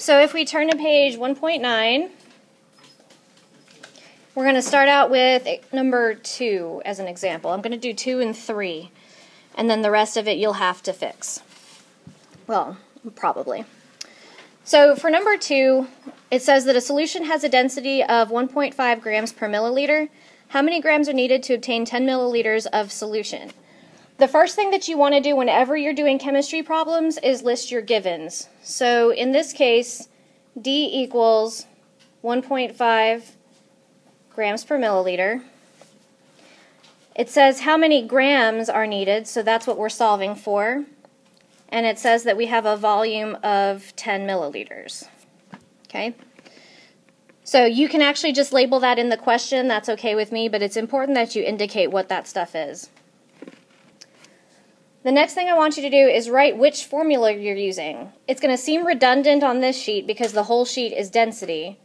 so if we turn to page 1.9, we're going to start out with number 2 as an example. I'm going to do 2 and 3, and then the rest of it you'll have to fix. Well, probably. So for number 2, it says that a solution has a density of 1.5 grams per milliliter. How many grams are needed to obtain 10 milliliters of solution? The first thing that you want to do whenever you're doing chemistry problems is list your givens. So in this case, D equals 1.5 grams per milliliter. It says how many grams are needed, so that's what we're solving for. And it says that we have a volume of 10 milliliters. Okay? So you can actually just label that in the question, that's okay with me, but it's important that you indicate what that stuff is. The next thing I want you to do is write which formula you're using. It's going to seem redundant on this sheet because the whole sheet is density.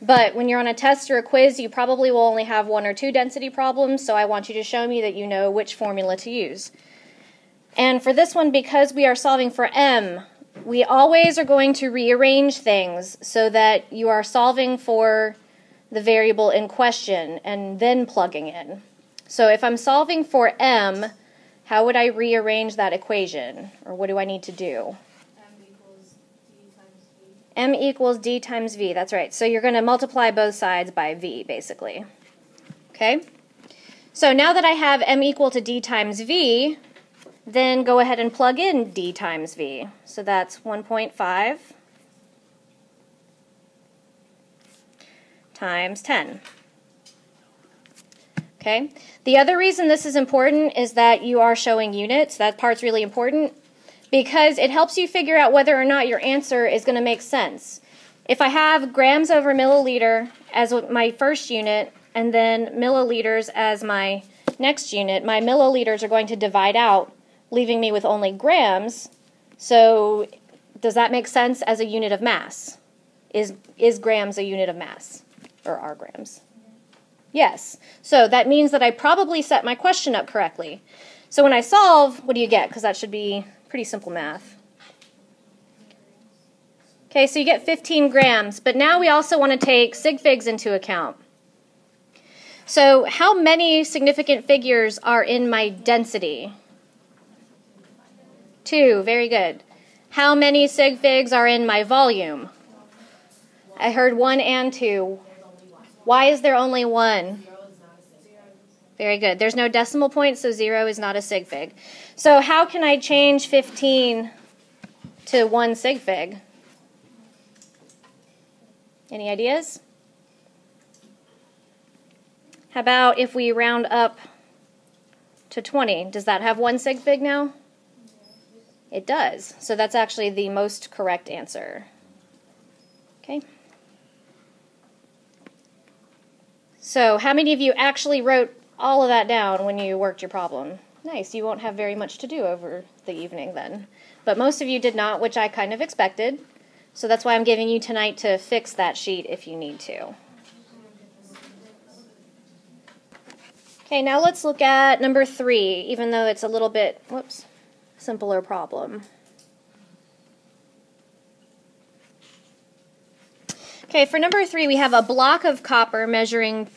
But when you're on a test or a quiz, you probably will only have 1 or 2 density problems, so I want you to show me that you know which formula to use. And for this one, because we are solving for M, we always are going to rearrange things so that you are solving for the variable in question and then plugging in. So if I'm solving for M, how would I rearrange that equation? Or what do I need to do? M equals D times V, that's right. So you're going to multiply both sides by V, basically. Okay? So now that I have M equal to D times V, then go ahead and plug in D times V. So that's 1.5 times 10. Okay? The other reason this is important is that you are showing units. That part's really important because it helps you figure out whether or not your answer is going to make sense. If I have grams over milliliter as my first unit and then milliliters as my next unit, my milliliters are going to divide out, leaving me with only grams. So does that make sense as a unit of mass? Is grams a unit of mass? Or are grams? Yes. So that means that I probably set my question up correctly. So when I solve, what do you get? Because that should be pretty simple math. Okay, so you get 15 grams. But now we also want to take Sig Figs into account. So how many significant figures are in my density? 2, very good. How many Sig Figs are in my volume? I heard 1 and 2. Why is there only 1? Very good. There's no decimal point, so 0 is not a Sig Fig. So how can I change 15 to 1 Sig Fig? Any ideas? How about if we round up to 20? Does that have 1 Sig Fig now? It does. So that's actually the most correct answer. Okay. So how many of you actually wrote all of that down when you worked your problem? Nice. You won't have very much to do over the evening then. But most of you did not, which I kind of expected. So that's why I'm giving you tonight to fix that sheet if you need to. Okay, now let's look at number 3, even though it's a little bit, simpler problem. Okay, for number 3, we have a block of copper measuring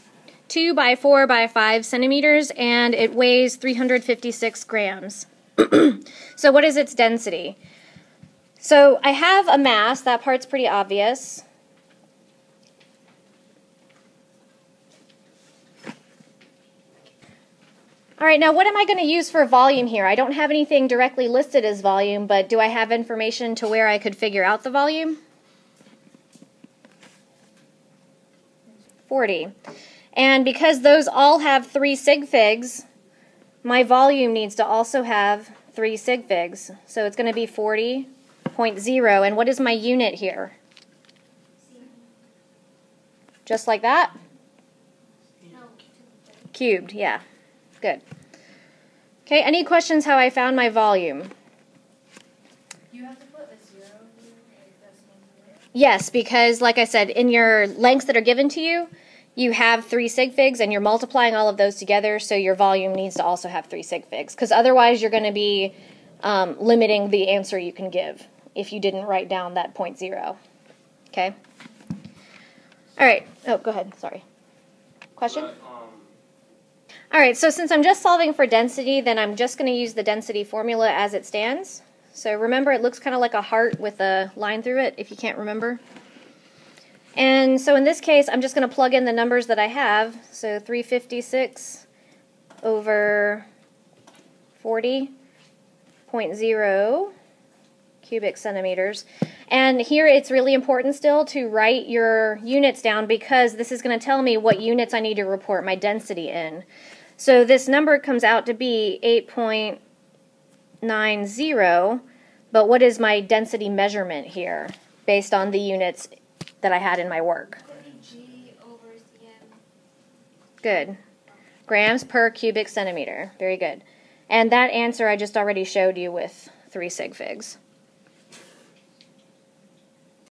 2 by 4 by 5 centimeters, and it weighs 356 grams. So what is its density? So I have a mass. That part's pretty obvious. All right, now what am I going to use for volume here? I don't have anything directly listed as volume, but do I have information to where I could figure out the volume? 40. And because those all have 3 Sig Figs, my volume needs to also have 3 Sig Figs. So it's going to be 40.0. And what is my unit here? Just like that? Cubed, yeah. Good. Okay, any questions how I found my volume? You have to put a 0 here. Yes, because like I said, in your lengths that are given to you, you have 3 Sig Figs and you're multiplying all of those together, so your volume needs to also have 3 Sig Figs, because otherwise you're going to be limiting the answer you can give. if you didn't write down that 0.0. Okay? All right. Oh, go ahead. Sorry. Question? All right, so since I'm just solving for density, then I'm just going to use the density formula as it stands. So remember, it looks kind of like a heart with a line through it, if you can't remember. And so in this case, I'm just going to plug in the numbers that I have. So 356 over 40.0 cubic centimeters. And here it's really important still to write your units down because this is going to tell me what units I need to report my density in. So this number comes out to be 8.90, but what is my density measurement here based on the units that I had in my work? G over cm. Good. Grams per cubic centimeter. Very good. And that answer I just already showed you with 3 sig figs.